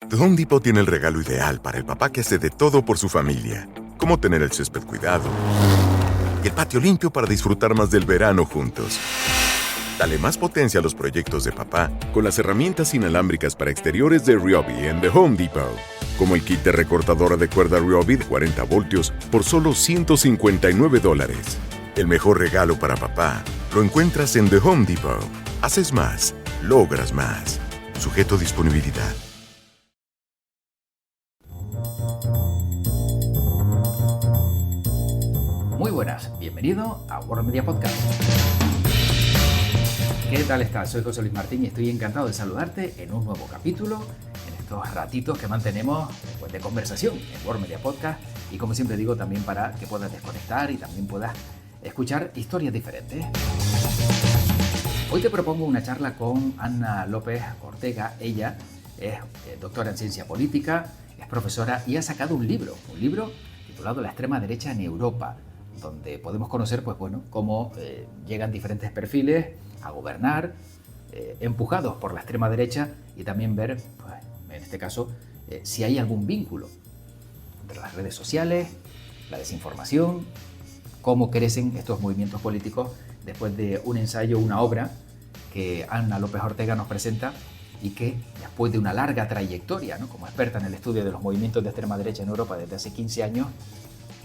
The Home Depot tiene el regalo ideal para el papá que hace de todo por su familia, como tener el césped cuidado y el patio limpio para disfrutar más del verano juntos. Dale más potencia a los proyectos de papá con las herramientas inalámbricas para exteriores de Ryobi en The Home Depot, como el kit de recortadora de cuerda Ryobi de 40 voltios por solo $159. El mejor regalo para papá lo encuentras en The Home Depot. Haces más, logras más. Sujeto a disponibilidad. Muy buenas, bienvenido a World Media Podcast. ¿Qué tal estás? Soy José Luis Martín y estoy encantado de saludarte en un nuevo capítulo, en estos ratitos que mantenemos pues, de conversación en World Media Podcast y como siempre digo también para que puedas desconectar y también puedas escuchar historias diferentes. Hoy te propongo una charla con Ana López Ortega. Ella es doctora en ciencia política, es profesora y ha sacado un libro titulado La extrema derecha en Europa, donde podemos conocer pues, bueno, cómo llegan diferentes perfiles a gobernar, empujados por la extrema derecha y también ver, pues, en este caso, si hay algún vínculo entre las redes sociales, la desinformación, cómo crecen estos movimientos políticos después de un ensayo, una obra que Ana López Ortega nos presenta y que después de una larga trayectoria, ¿no?, como experta en el estudio de los movimientos de extrema derecha en Europa desde hace 15 años,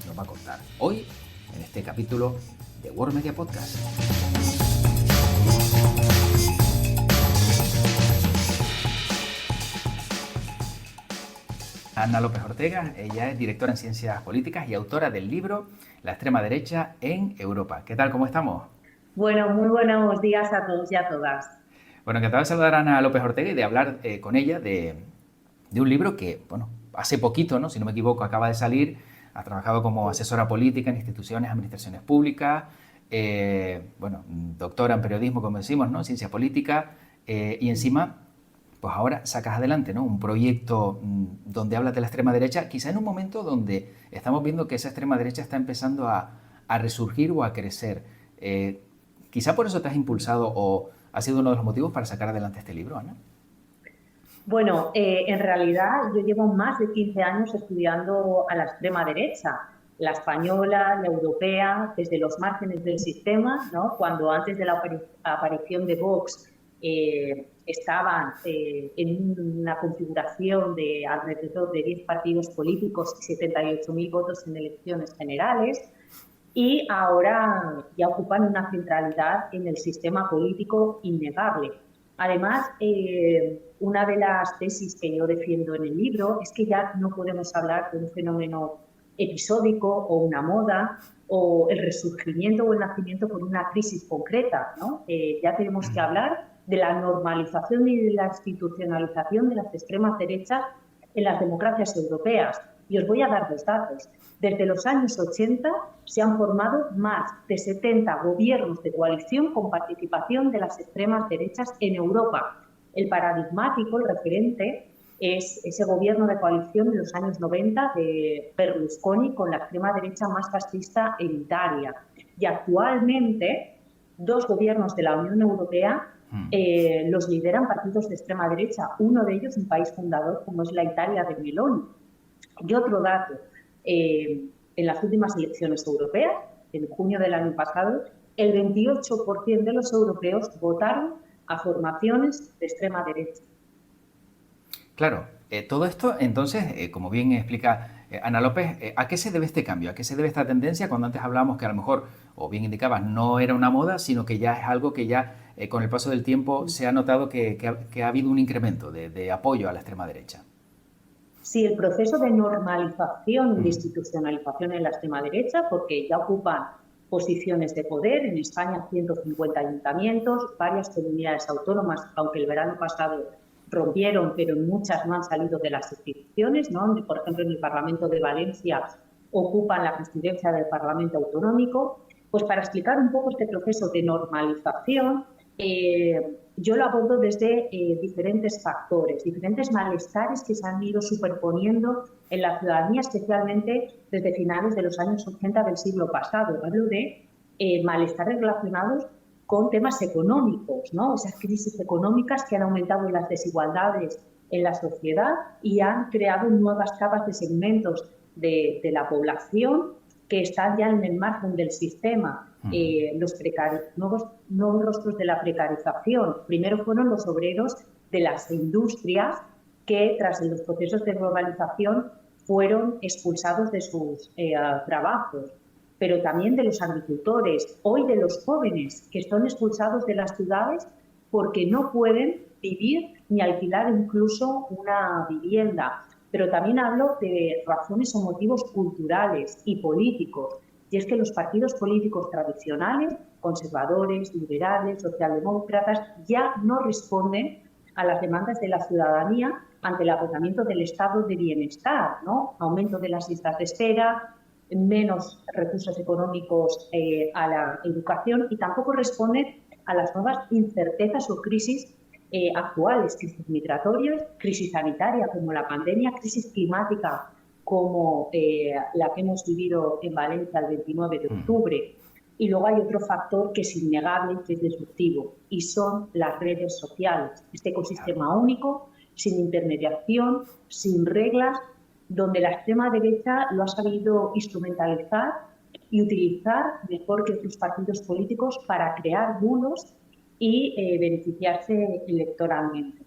nos va a contar hoy en este capítulo de World Media Podcast. Ana López Ortega, ella es directora en Ciencias Políticas y autora del libro La extrema derecha en Europa. ¿Qué tal? ¿Cómo estamos? Bueno, muy buenos días a todos y a todas. Bueno, encantado de saludar a Ana López Ortega y de hablar con ella de un libro que, bueno, hace poquito, ¿no?, si no me equivoco, acaba de salir. Ha trabajado como asesora política en instituciones, administraciones públicas, bueno, doctora en periodismo, como decimos, ¿no?, ciencia política, y encima, pues ahora sacas adelante, ¿no?, un proyecto donde hablas de la extrema derecha, quizá en un momento donde estamos viendo que esa extrema derecha está empezando a resurgir o a crecer. Quizá por eso te has impulsado o ha sido uno de los motivos para sacar adelante este libro, Ana. Bueno, en realidad yo llevo más de 15 años estudiando a la extrema derecha, la española, la europea, desde los márgenes del sistema, ¿no?, cuando antes de la aparición de Vox estaban en una configuración de alrededor de 10 partidos políticos y 78.000 votos en elecciones generales. Y ahora ya ocupan una centralidad en el sistema político innegable. Además, una de las tesis que yo defiendo en el libro es que ya no podemos hablar de un fenómeno episódico o una moda o el resurgimiento o el nacimiento por una crisis concreta, ¿no? Ya tenemos que hablar de la normalización y de la institucionalización de las extremas derechas en las democracias europeas. Y os voy a dar dos datos. Desde los años 80 se han formado más de 70 gobiernos de coalición con participación de las extremas derechas en Europa. El paradigmático, el referente, es ese gobierno de coalición de los años 90 de Berlusconi con la extrema derecha más fascista en Italia. Y actualmente, dos gobiernos de la Unión Europea los lideran partidos de extrema derecha. Uno de ellos, un país fundador como es la Italia de Meloni. Y otro dato, en las últimas elecciones europeas, en junio del año pasado, el 28% de los europeos votaron a formaciones de extrema derecha. Claro, todo esto, entonces, como bien explica Ana López, ¿a qué se debe este cambio? ¿A qué se debe esta tendencia? Cuando antes hablábamos que a lo mejor, o bien indicabas, no era una moda, sino que ya es algo que ya con el paso del tiempo se ha notado que ha habido un incremento de apoyo a la extrema derecha. Sí, el proceso de normalización y de institucionalización en la extrema derecha, porque ya ocupan posiciones de poder, en España 150 ayuntamientos, varias comunidades autónomas, aunque el verano pasado rompieron, pero muchas no han salido de las instituciones, ¿no? Por ejemplo, en el Parlamento de Valencia ocupan la presidencia del Parlamento Autonómico. Pues para explicar un poco este proceso de normalización, yo lo abordo desde diferentes factores, diferentes malestares que se han ido superponiendo en la ciudadanía, especialmente desde finales de los años 80 del siglo pasado. Hablo de malestares relacionados con temas económicos, ¿no? Esas crisis económicas que han aumentado las desigualdades en la sociedad y han creado nuevas capas de segmentos de la población que están ya en el margen del sistema. Los nuevos rostros de la precarización. Primero fueron los obreros de las industrias que, tras los procesos de globalización, fueron expulsados de sus trabajos, pero también de los agricultores, hoy de los jóvenes que son expulsados de las ciudades porque no pueden vivir ni alquilar incluso una vivienda. Pero también hablo de razones o motivos culturales y políticos. Y es que los partidos políticos tradicionales, conservadores, liberales, socialdemócratas, ya no responden a las demandas de la ciudadanía ante el agotamiento del estado de bienestar, ¿no? Aumento de las listas de espera, menos recursos económicos a la educación y tampoco responden a las nuevas incertezas o crisis actuales, crisis migratorias, crisis sanitaria como la pandemia, crisis climática como la que hemos vivido en Valencia el 29 de octubre. Y luego hay otro factor que es innegable, que es disruptivo, y son las redes sociales. Este ecosistema único, sin intermediación, sin reglas, donde la extrema derecha lo ha sabido instrumentalizar y utilizar mejor que sus partidos políticos para crear bulos y beneficiarse electoralmente.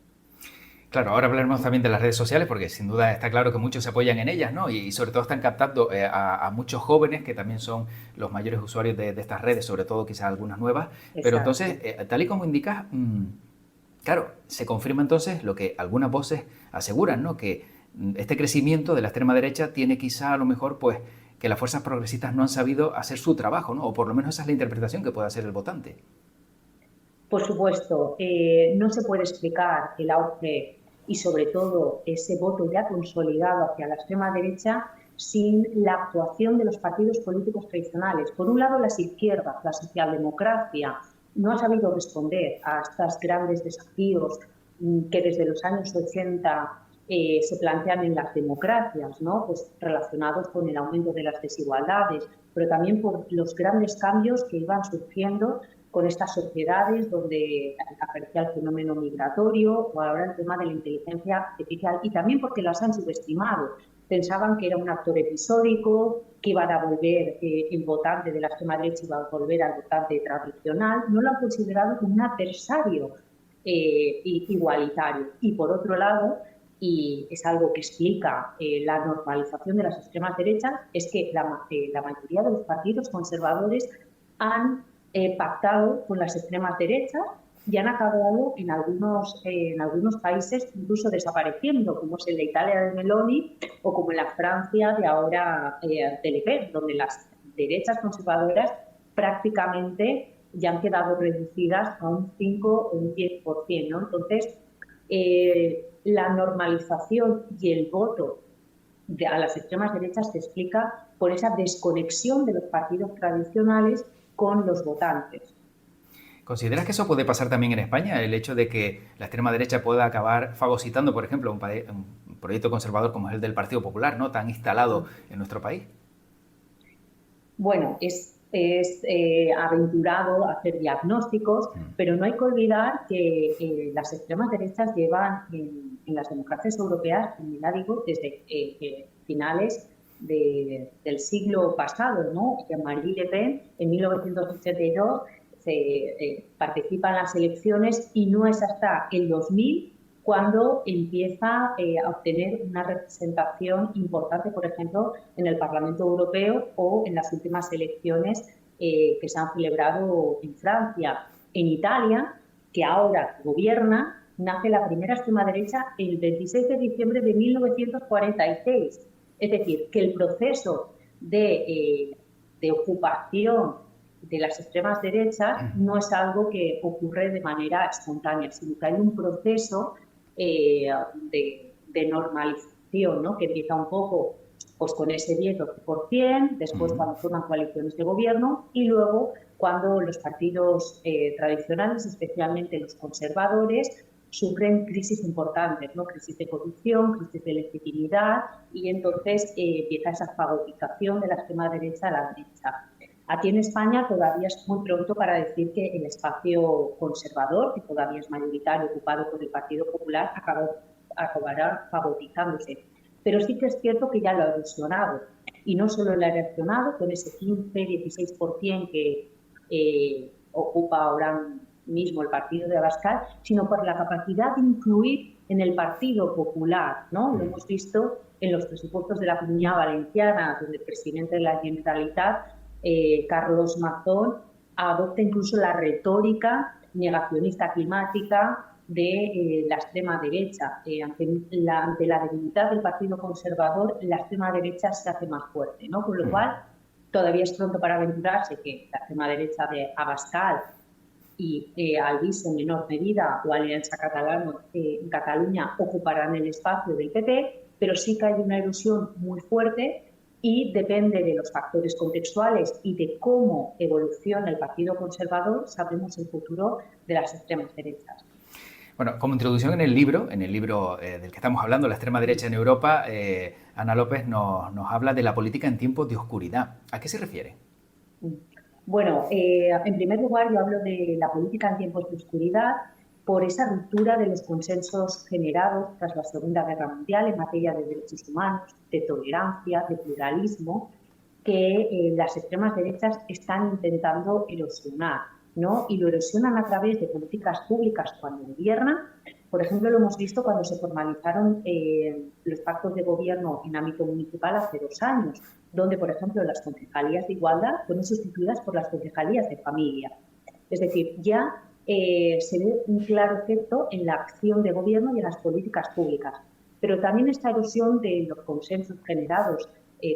Claro, ahora hablaremos también de las redes sociales porque sin duda está claro que muchos se apoyan en ellas, ¿no? Y sobre todo están captando a muchos jóvenes que también son los mayores usuarios de estas redes, sobre todo quizás algunas nuevas. Exacto. Pero entonces, tal y como indicas, claro, se confirma entonces lo que algunas voces aseguran, ¿no? Que este crecimiento de la extrema derecha tiene quizá a lo mejor pues que las fuerzas progresistas no han sabido hacer su trabajo, ¿no? O por lo menos esa es la interpretación que puede hacer el votante. Por supuesto, no se puede explicar el auge y sobre todo ese voto ya consolidado hacia la extrema derecha sin la actuación de los partidos políticos tradicionales. Por un lado, las izquierdas, la socialdemocracia, no ha sabido responder a estos grandes desafíos que desde los años 80 se plantean en las democracias, ¿no? Pues relacionados con el aumento de las desigualdades, pero también por los grandes cambios que iban surgiendo con estas sociedades donde aparecía el fenómeno migratorio o ahora el tema de la inteligencia artificial, y también porque las han subestimado. Pensaban que era un actor episódico, que iban a volver el votante de la extrema derecha, iba a volver al votante tradicional. No lo han considerado como un adversario igualitario. Y por otro lado, y es algo que explica la normalización de las extremas derechas, es que la mayoría de los partidos conservadores han pactado con las extremas derechas y han acabado en algunos países incluso desapareciendo, como es en la Italia de Meloni o como en la Francia de ahora de Le Pen, donde las derechas conservadoras prácticamente ya han quedado reducidas a un 5 o un 10%, ¿no? Entonces, la normalización y el voto a las extremas derechas se explica por esa desconexión de los partidos tradicionales con los votantes. ¿Consideras que eso puede pasar también en España? El hecho de que la extrema derecha pueda acabar fagocitando, por ejemplo, un proyecto conservador como es el del Partido Popular, ¿no? Tan instalado en nuestro país. Bueno, es aventurado hacer diagnósticos, pero no hay que olvidar que las extremas derechas llevan en las democracias europeas, ya digo, desde finales del siglo pasado, ¿no? Y Marie Le Pen en 1982 participa en las elecciones y no es hasta el 2000 cuando empieza a obtener una representación importante, por ejemplo, en el Parlamento Europeo o en las últimas elecciones que se han celebrado en Francia. En Italia, que ahora gobierna, nace la primera extrema derecha el 26 de diciembre de 1946. Es decir, que el proceso de ocupación de las extremas derechas no es algo que ocurre de manera espontánea, sino que hay un proceso de normalización, ¿no? Que empieza un poco pues, con ese 10-12%, después cuando forman coaliciones de gobierno y luego cuando los partidos tradicionales, especialmente los conservadores, sufren crisis importantes, ¿no? Crisis de corrupción, crisis de legitimidad y entonces empieza esa fagocitación de la extrema derecha a la derecha. Aquí en España todavía es muy pronto para decir que el espacio conservador, que todavía es mayoritario ocupado por el Partido Popular, acabará favorizándose. Pero sí que es cierto que ya lo ha erosionado. Y no solo lo ha erosionado con ese 15-16% que ocupa ahora mismo el partido de Abascal, sino por la capacidad de influir en el Partido Popular, ¿no? Lo hemos visto en los presupuestos de la Comunidad Valenciana, donde el presidente de la Generalitat, Carlos Mazón, adopta incluso la retórica negacionista climática de la extrema derecha. Ante la debilidad del Partido Conservador, la extrema derecha se hace más fuerte, ¿no? Con lo cual, todavía es pronto para aventurarse que la extrema derecha de Abascal y Albizu en menor medida o Alianza Catalana en Cataluña ocuparán el espacio del PP, pero sí que hay una erosión muy fuerte y depende de los factores contextuales y de cómo evoluciona el Partido Conservador, sabremos el futuro de las extremas derechas. Bueno, como introducción en el libro del que estamos hablando, La extrema derecha en Europa, Ana López nos habla de la política en tiempos de oscuridad. ¿A qué se refiere? Bueno, en primer lugar yo hablo de la política en tiempos de oscuridad por esa ruptura de los consensos generados tras la Segunda Guerra Mundial en materia de derechos humanos, de tolerancia, de pluralismo, que las extremas derechas están intentando erosionar, ¿no? Y lo erosionan a través de políticas públicas cuando gobiernan. Por ejemplo, lo hemos visto cuando se formalizaron los pactos de gobierno en ámbito municipal hace 2 años, donde, por ejemplo, las concejalías de igualdad fueron sustituidas por las concejalías de familia. Es decir, ya se ve un claro efecto en la acción de gobierno y en las políticas públicas. Pero también esta erosión de los consensos generados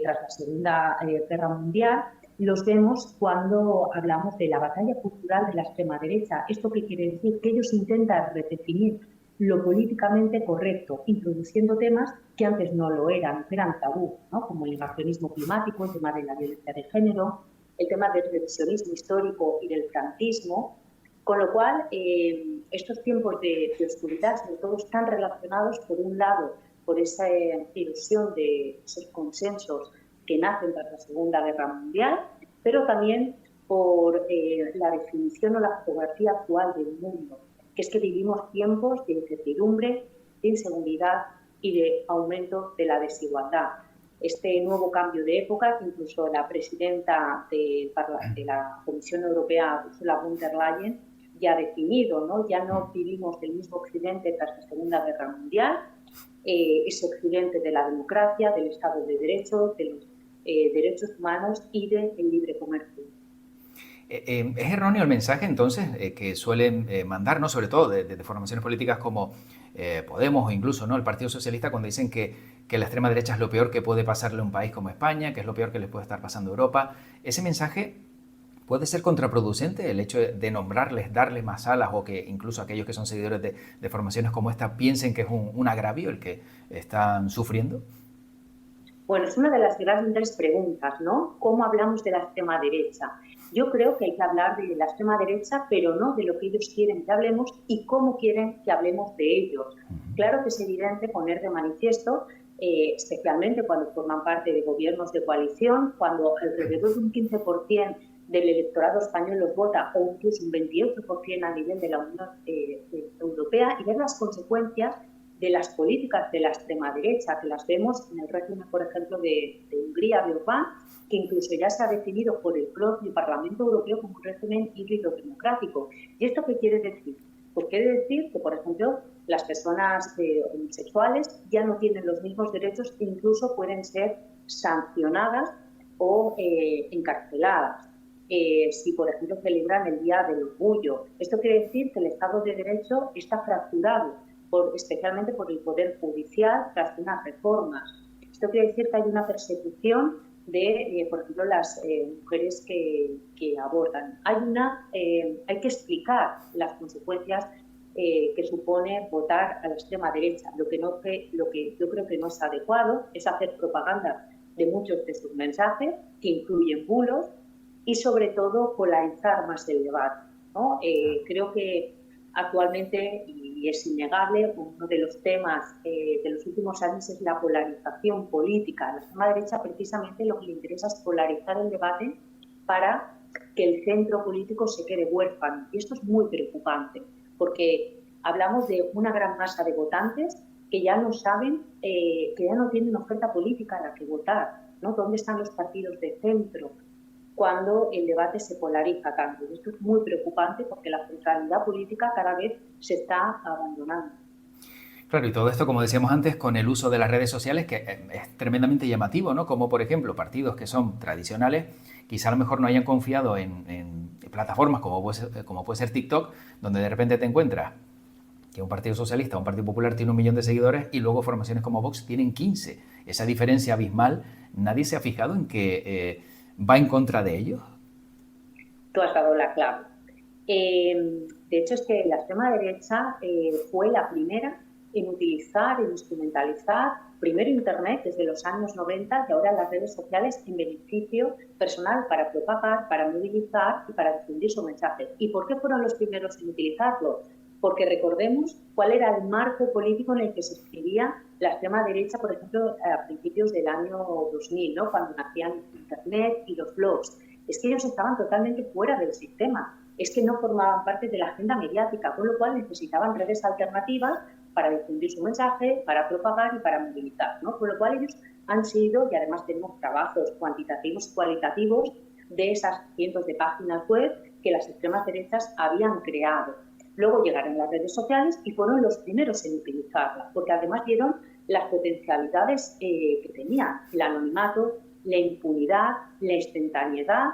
tras la Segunda Guerra Mundial los vemos cuando hablamos de la batalla cultural de la extrema derecha. ¿Esto qué quiere decir? Que ellos intentan redefinir lo políticamente correcto, introduciendo temas que antes no lo eran tabú, ¿no? Como el negacionismo climático, el tema de la violencia de género, el tema del revisionismo histórico y del franquismo, con lo cual estos tiempos de oscuridad sobre todo están relacionados, por un lado, por esa ilusión de esos consensos que nacen tras la Segunda Guerra Mundial, pero también por la definición o la fotografía actual del mundo, que es que vivimos tiempos de incertidumbre, de inseguridad y de aumento de la desigualdad. Este nuevo cambio de época, que incluso la presidenta de la Comisión Europea, Ursula von der Leyen, ya ha definido, ¿no? Ya no vivimos del mismo occidente tras la Segunda Guerra Mundial, ese occidente de la democracia, del Estado de Derecho, de los derechos humanos y del libre comercio. ¿Es erróneo el mensaje entonces que suelen mandar, ¿no? Sobre todo de formaciones políticas como Podemos o incluso, ¿no? El Partido Socialista, cuando dicen que la extrema derecha es lo peor que puede pasarle a un país como España, que es lo peor que les puede estar pasando a Europa? ¿Ese mensaje puede ser contraproducente, el hecho de nombrarles, darles más alas, o que incluso aquellos que son seguidores de formaciones como esta piensen que es un agravio el que están sufriendo? Bueno, es una de las grandes preguntas, ¿no? ¿Cómo hablamos de la extrema derecha? Yo creo que hay que hablar de la extrema derecha, pero no de lo que ellos quieren que hablemos y cómo quieren que hablemos de ellos. Claro que es evidente poner de manifiesto, especialmente cuando forman parte de gobiernos de coalición, cuando alrededor de un 15% del electorado español los vota, o incluso un 28% a nivel de la Unión Europea, y ver las consecuencias de las políticas de la extrema derecha, que las vemos en el régimen, por ejemplo, de Hungría, de Orbán, que incluso ya se ha definido por el propio Parlamento Europeo como un régimen híbrido democrático. ¿Y esto qué quiere decir? Pues quiere decir que, por ejemplo, las personas homosexuales ya no tienen los mismos derechos e incluso pueden ser sancionadas o encarceladas. Si, por ejemplo, celebran el Día del Orgullo. Esto quiere decir que el Estado de Derecho está fracturado, especialmente por el Poder Judicial, tras unas reformas. Esto quiere decir que hay una persecución de, por ejemplo, las mujeres que abortan. Hay que explicar las consecuencias que supone votar a la extrema derecha. Lo que yo creo que no es adecuado es hacer propaganda de muchos de sus mensajes, que incluyen bulos, y sobre todo polarizar más el debate, ¿no? Creo que actualmente, y es innegable, uno de los temas de los últimos años es la polarización política. A la extrema derecha precisamente lo que le interesa es polarizar el debate para que el centro político se quede huérfano. Y esto es muy preocupante, porque hablamos de una gran masa de votantes que ya no saben, que ya no tienen oferta política a la que votar, ¿no? ¿Dónde están los partidos de centro cuando el debate se polariza tanto? Y esto es muy preocupante porque la centralidad política cada vez se está abandonando. Claro, y todo esto, como decíamos antes, con el uso de las redes sociales, que es tremendamente llamativo, ¿no? Como, por ejemplo, partidos que son tradicionales, quizá a lo mejor no hayan confiado en plataformas como puede ser TikTok, donde de repente te encuentras que un partido socialista o un partido popular tiene 1 millón de seguidores y luego formaciones como Vox tienen 15. Esa diferencia abismal, ¿nadie se ha fijado en que va en contra de ellos? Tú has dado la clave. De hecho, es que la extrema derecha fue la primera en utilizar, en instrumentalizar, primero Internet desde los años 90 y ahora las redes sociales en beneficio personal para propagar, para movilizar y para difundir su mensaje. ¿Y por qué fueron los primeros en utilizarlo? Porque recordemos cuál era el marco político en el que se escribía la extrema derecha, por ejemplo, a principios del año 2000, ¿no? Cuando nacían Internet y los blogs. Es que ellos estaban totalmente fuera del sistema, es que no formaban parte de la agenda mediática, con lo cual necesitaban redes alternativas para difundir su mensaje, para propagar y para movilizar, ¿no? Con lo cual ellos han sido, y además tenemos trabajos cuantitativos y cualitativos de esas cientos de páginas web que las extremas derechas habían creado. Luego llegaron las redes sociales y fueron los primeros en utilizarlas, porque además vieron las potencialidades que tenían, el anonimato, la impunidad, la instantaneidad,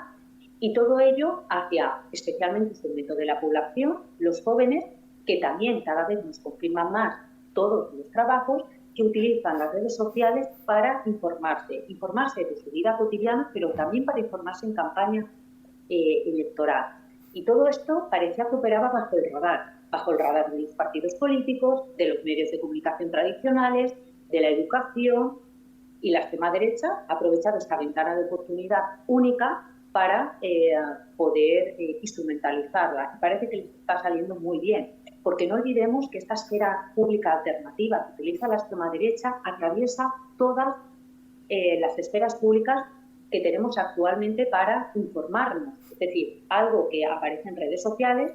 y todo ello hacia especialmente un segmento de la población, los jóvenes, que también cada vez nos confirman más todos los trabajos, que utilizan las redes sociales para informarse de su vida cotidiana, pero también para informarse en campaña electoral. Y todo esto parecía que operaba bajo el radar de los partidos políticos, de los medios de comunicación tradicionales, de la educación, y la extrema derecha ha aprovechado esta ventana de oportunidad única para poder instrumentalizarla. Y parece que les está saliendo muy bien, porque no olvidemos que esta esfera pública alternativa que utiliza la extrema derecha atraviesa todas las esferas públicas que tenemos actualmente para informarnos. Es decir, algo que aparece en redes sociales,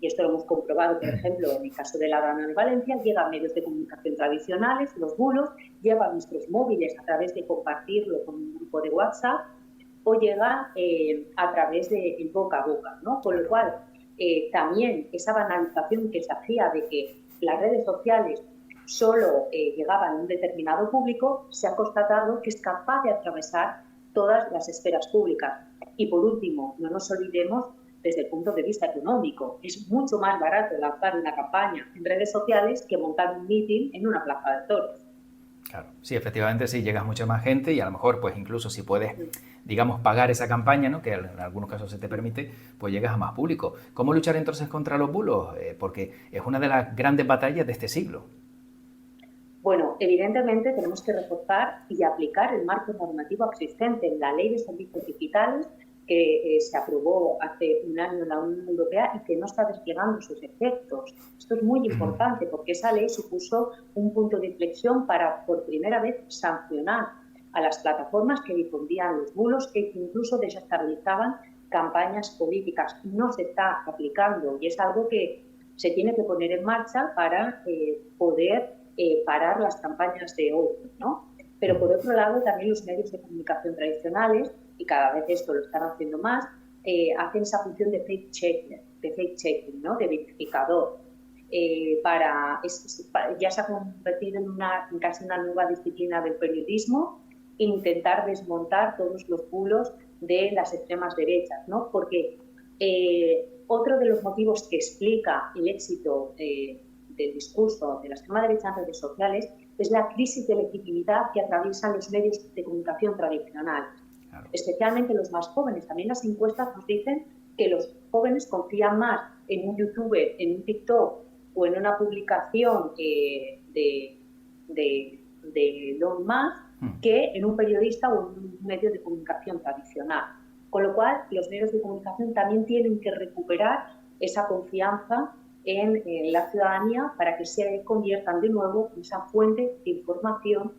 y esto lo hemos comprobado, por ejemplo, en el caso de la Rana de Valencia, llega a medios de comunicación tradicionales, los bulos, llega a nuestros móviles a través de compartirlo con un grupo de WhatsApp, o llega a través del boca a boca, ¿no? Con lo cual, también esa banalización que se hacía de que las redes sociales solo llegaban a un determinado público, se ha constatado que es capaz de atravesar todas las esferas públicas. Y por último, no nos olvidemos desde el punto de vista económico. Es mucho más barato lanzar una campaña en redes sociales que montar un meeting en una plaza de toros. Claro, sí, efectivamente sí, llegas mucha más gente y a lo mejor pues incluso si puedes, digamos, pagar esa campaña, ¿no? Que en algunos casos se te permite, pues llegas a más público. ¿Cómo luchar entonces contra los bulos? Porque es una de las grandes batallas de este siglo. Bueno, evidentemente tenemos que reforzar y aplicar el marco normativo existente en la Ley de Servicios Digitales que se aprobó hace un año en la Unión Europea y que no está desplegando sus efectos. Esto es muy importante porque esa ley supuso un punto de inflexión para, por primera vez, sancionar a las plataformas que difundían los bulos, que incluso desestabilizaban campañas políticas. No se está aplicando y es algo que se tiene que poner en marcha para poder parar las campañas de odio, ¿no? Pero por otro lado, también los medios de comunicación tradicionales, y cada vez esto lo están haciendo más, hacen esa función de fact-checking, ¿no? De verificador. Ya se ha convertido en casi una nueva disciplina del periodismo, intentar desmontar todos los bulos de las extremas derechas, ¿no? Porque otro de los motivos que explica el éxito del discurso de la extrema derecha en redes sociales es la crisis de legitimidad que atraviesan los medios de comunicación tradicionales. Claro. Especialmente los más jóvenes. También las encuestas nos dicen que los jóvenes confían más en un youtuber, en un TikTok o en una publicación de Elon Musk que en un periodista o en un medio de comunicación tradicional. Con lo cual, los medios de comunicación también tienen que recuperar esa confianza en la ciudadanía para que se conviertan de nuevo en esa fuente de información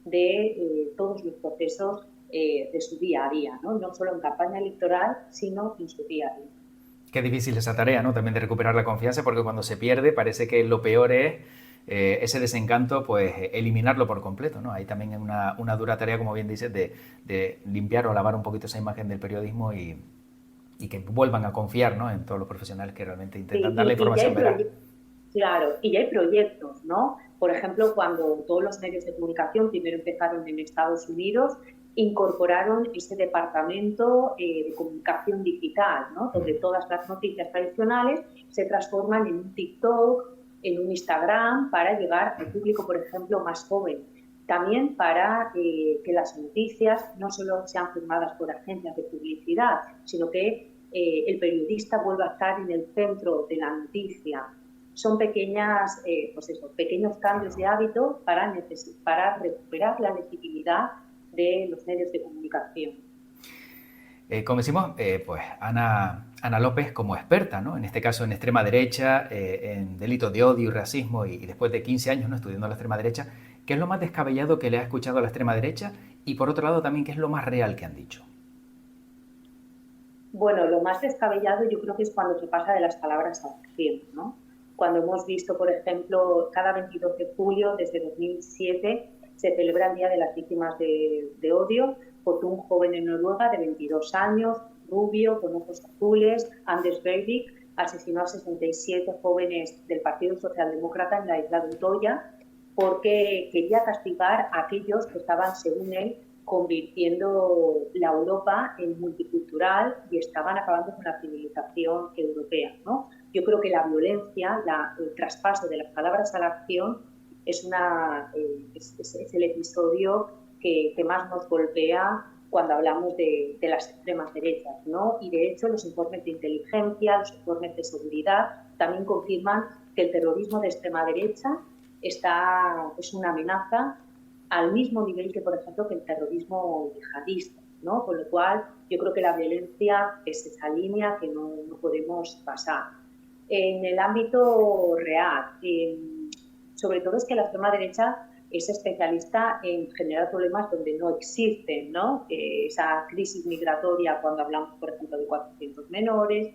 de todos los procesos de su día a día, ¿no? No solo en campaña electoral, sino en su día a día. Qué difícil esa tarea, ¿no? También de recuperar la confianza, porque cuando se pierde parece que lo peor es ese desencanto, pues eliminarlo por completo, ¿no? Ahí también es una dura tarea, como bien dices, de limpiar o lavar un poquito esa imagen del periodismo y que vuelvan a confiar, ¿no?, en todos los profesionales que realmente intentan dar la información veraz. Claro, y ya hay proyectos, ¿no? Por ejemplo, cuando todos los medios de comunicación primero empezaron en Estados Unidos, incorporaron ese departamento de comunicación digital, ¿no? Donde todas las noticias tradicionales se transforman en un TikTok, en un Instagram, para llegar al público, por ejemplo, más joven. También para que las noticias no solo sean firmadas por agencias de publicidad, sino que el periodista vuelva a estar en el centro de la noticia. Son pequeños cambios de hábito para recuperar la legitimidad de los medios de comunicación. Como decimos, pues Ana López, como experta, ¿no?, en este caso en extrema derecha, en delitos de odio y racismo, y después de 15 años, ¿no?, estudiando la extrema derecha, ¿qué es lo más descabellado que le ha escuchado a la extrema derecha? Y por otro lado también, ¿qué es lo más real que han dicho? Bueno, lo más descabellado yo creo que es cuando se pasa de las palabras a la acción, ¿no? Cuando hemos visto, por ejemplo, cada 22 de julio desde 2007 se celebra el Día de las Víctimas de Odio, porque un joven en Noruega de 22 años, rubio, con ojos azules, Anders Breivik, asesinó a 67 jóvenes del Partido Socialdemócrata en la isla de Utoya, porque quería castigar a aquellos que estaban, según él, convirtiendo la Europa en multicultural y estaban acabando con la civilización europea, ¿no? Yo creo que la violencia, el traspaso de las palabras a la acción es el episodio que más nos golpea cuando hablamos de las extremas derechas, ¿no? Y de hecho los informes de inteligencia, los informes de seguridad también confirman que el terrorismo de extrema derecha es una amenaza al mismo nivel que, por ejemplo, que el terrorismo yihadista, ¿no? Con lo cual, yo creo que la violencia es esa línea que no podemos pasar. En el ámbito real, sobre todo es que la extrema derecha es especialista en generar problemas donde no existen, ¿no? Esa crisis migratoria cuando hablamos, por ejemplo, de 400 menores,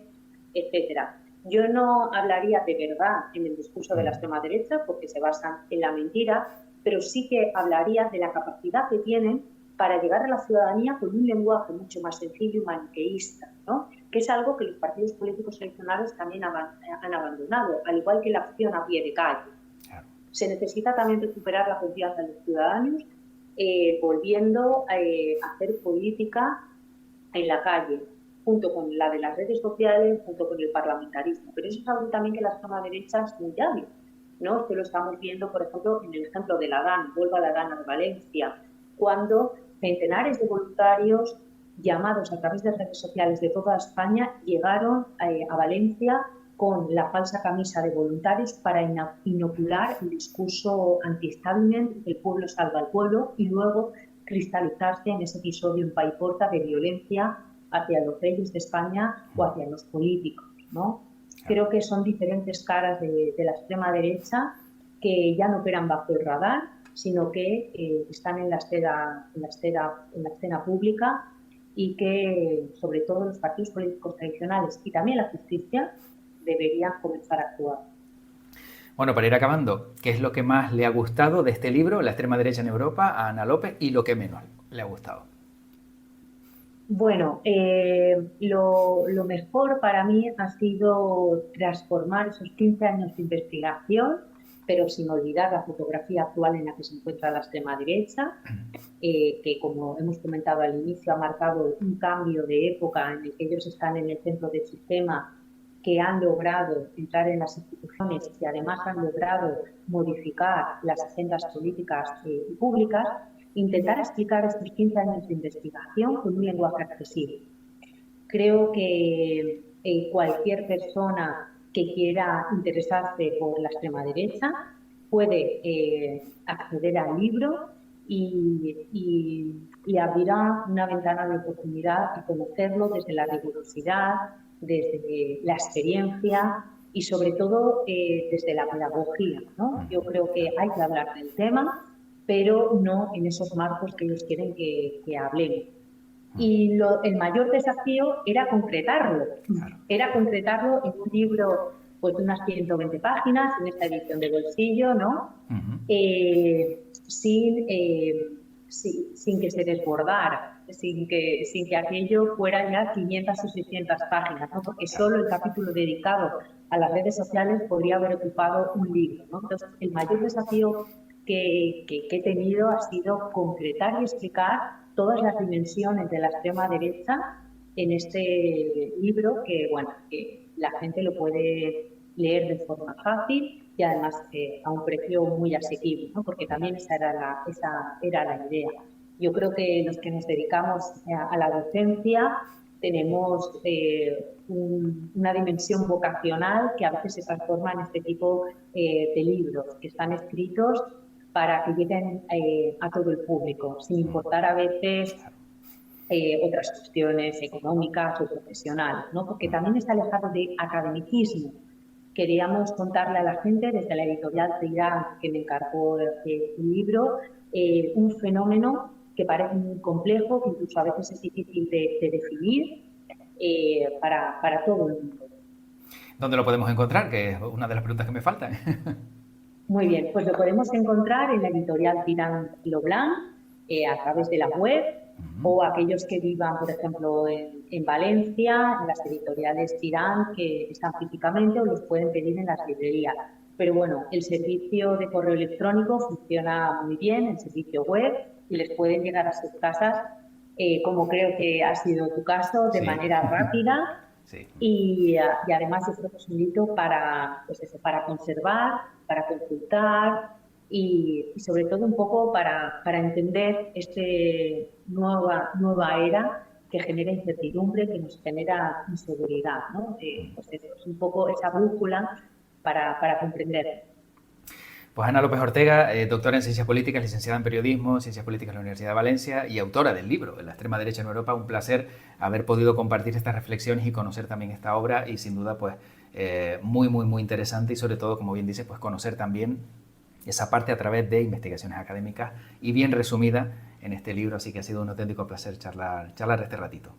etcétera. Yo no hablaría de verdad en el discurso de la extrema derecha porque se basan en la mentira, pero sí que hablaría de la capacidad que tienen para llegar a la ciudadanía con un lenguaje mucho más sencillo y maniqueísta, ¿no? Que es algo que los partidos políticos tradicionales también han abandonado, al igual que la acción a pie de calle. Se necesita también recuperar la confianza de los ciudadanos, volviendo a hacer política en la calle, junto con la de las redes sociales, junto con el parlamentarismo. Pero eso es algo también que la extrema derecha es muy hábil, ¿no? Esto lo estamos viendo, por ejemplo, en el ejemplo de la DAN, Vuelva la DAN a Valencia, cuando centenares de voluntarios llamados a través de redes sociales de toda España llegaron a Valencia con la falsa camisa de voluntarios para inocular el discurso anti-establishment, el pueblo salva al pueblo, y luego cristalizarse en ese episodio en Paiporta de violencia hacia los reyes de España o hacia los políticos, ¿no? Creo que son diferentes caras de la extrema derecha que ya no operan bajo el radar, sino que están en la escena pública, y que, sobre todo, los partidos políticos tradicionales y también la justicia deberían comenzar a actuar. Bueno, para ir acabando, ¿qué es lo que más le ha gustado de este libro, La extrema derecha en Europa, a Ana López, y lo que menos le ha gustado? Bueno, lo mejor para mí ha sido transformar esos 15 años de investigación, pero sin olvidar la fotografía actual en la que se encuentra la extrema derecha, que, como hemos comentado al inicio, ha marcado un cambio de época en el que ellos están en el centro del sistema, que han logrado entrar en las instituciones y además han logrado modificar las agendas políticas y públicas. Intentar explicar estos 15 años de investigación con un lenguaje accesible. Creo que cualquier persona que quiera interesarse por la extrema derecha puede acceder al libro y abrirá una ventana de oportunidad a conocerlo desde la rigurosidad, desde la experiencia y sobre todo desde la pedagogía, ¿no? Yo creo que hay que hablar del tema, pero no en esos marcos que ellos quieren que hablemos. Y el mayor desafío era concretarlo en un libro pues unas 120 páginas en esta edición de bolsillo, ¿no? Sin que se desbordara, sin que aquello fuera ya 500 o 600 páginas, ¿no? Porque solo el capítulo dedicado a las redes sociales podría haber ocupado un libro, ¿no? Entonces, el mayor desafío que he tenido ha sido concretar y explicar todas las dimensiones de la extrema derecha en este libro que la gente lo puede leer de forma fácil y además a un precio muy asequible, ¿no? Porque también esa era la idea. Yo creo que los que nos dedicamos a la docencia tenemos una dimensión vocacional que a veces se transforma en este tipo de libros que están escritos para que lleguen a todo el público, sin importar a veces otras cuestiones económicas o profesionales, ¿no? Porque también está alejado de academicismo. Queríamos contarle a la gente desde la editorial Tirán, que me encargó el libro, un fenómeno que parece muy complejo, que incluso a veces es difícil de definir para todo el mundo. ¿Dónde lo podemos encontrar? Que es una de las preguntas que me faltan. Muy bien, pues lo podemos encontrar en la editorial Tirán Loblanc, a través de la web, o aquellos que vivan, por ejemplo, en Valencia, en las editoriales Tirán, que están físicamente, o los pueden pedir en las librerías. Pero bueno, el servicio de correo electrónico funciona muy bien, el servicio web, y les pueden llegar a sus casas, como creo que ha sido tu caso, de manera rápida. Sí. Y además es un hito para conservar, para consultar y sobre todo un poco para entender esta nueva era que genera incertidumbre, que nos genera inseguridad, ¿no? Pues es un poco esa brújula para comprender. Pues Ana López Ortega, doctora en Ciencias Políticas, licenciada en Periodismo, Ciencias Políticas en la Universidad de Valencia y autora del libro La extrema derecha en Europa. Un placer haber podido compartir estas reflexiones y conocer también esta obra y sin duda pues muy interesante y sobre todo, como bien dice, pues conocer también esa parte a través de investigaciones académicas y bien resumida en este libro, así que ha sido un auténtico placer charlar este ratito.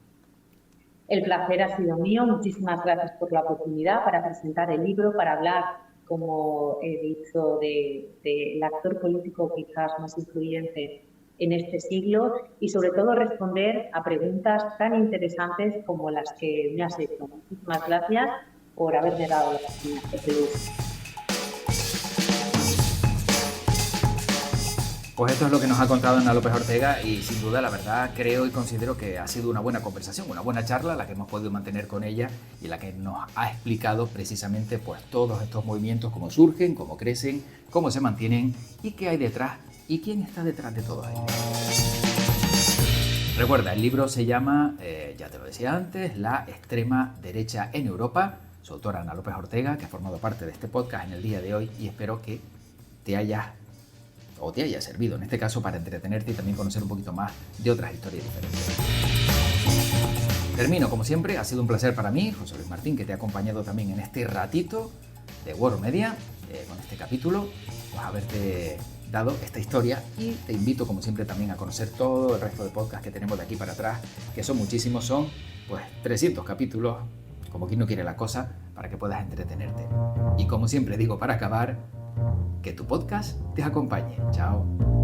El placer ha sido mío, muchísimas gracias por la oportunidad para presentar el libro, para hablar, como he dicho, del actor político quizás más influyente en este siglo y sobre todo responder a preguntas tan interesantes como las que me has hecho. Muchísimas gracias por haberme dado la oportunidad de luz. Pues esto es lo que nos ha contado Ana López Ortega y sin duda, la verdad, creo y considero que ha sido una buena conversación, una buena charla la que hemos podido mantener con ella y la que nos ha explicado precisamente pues todos estos movimientos, cómo surgen, cómo crecen, cómo se mantienen y qué hay detrás y quién está detrás de todo ello. Recuerda, el libro se llama, ya te lo decía antes, La extrema derecha en Europa. Su autora Ana López Ortega, que ha formado parte de este podcast en el día de hoy y espero que te haya servido, en este caso, para entretenerte y también conocer un poquito más de otras historias diferentes. Termino, como siempre, ha sido un placer para mí, José Luis Martín, que te ha acompañado también en este ratito de World Media, con este capítulo, pues haberte dado esta historia y te invito, como siempre, también a conocer todo el resto de podcasts que tenemos de aquí para atrás, que son muchísimos, son pues 300 capítulos, como quien no quiere la cosa, para que puedas entretenerte. Y como siempre digo, para acabar, que tu podcast te acompañe. Chao.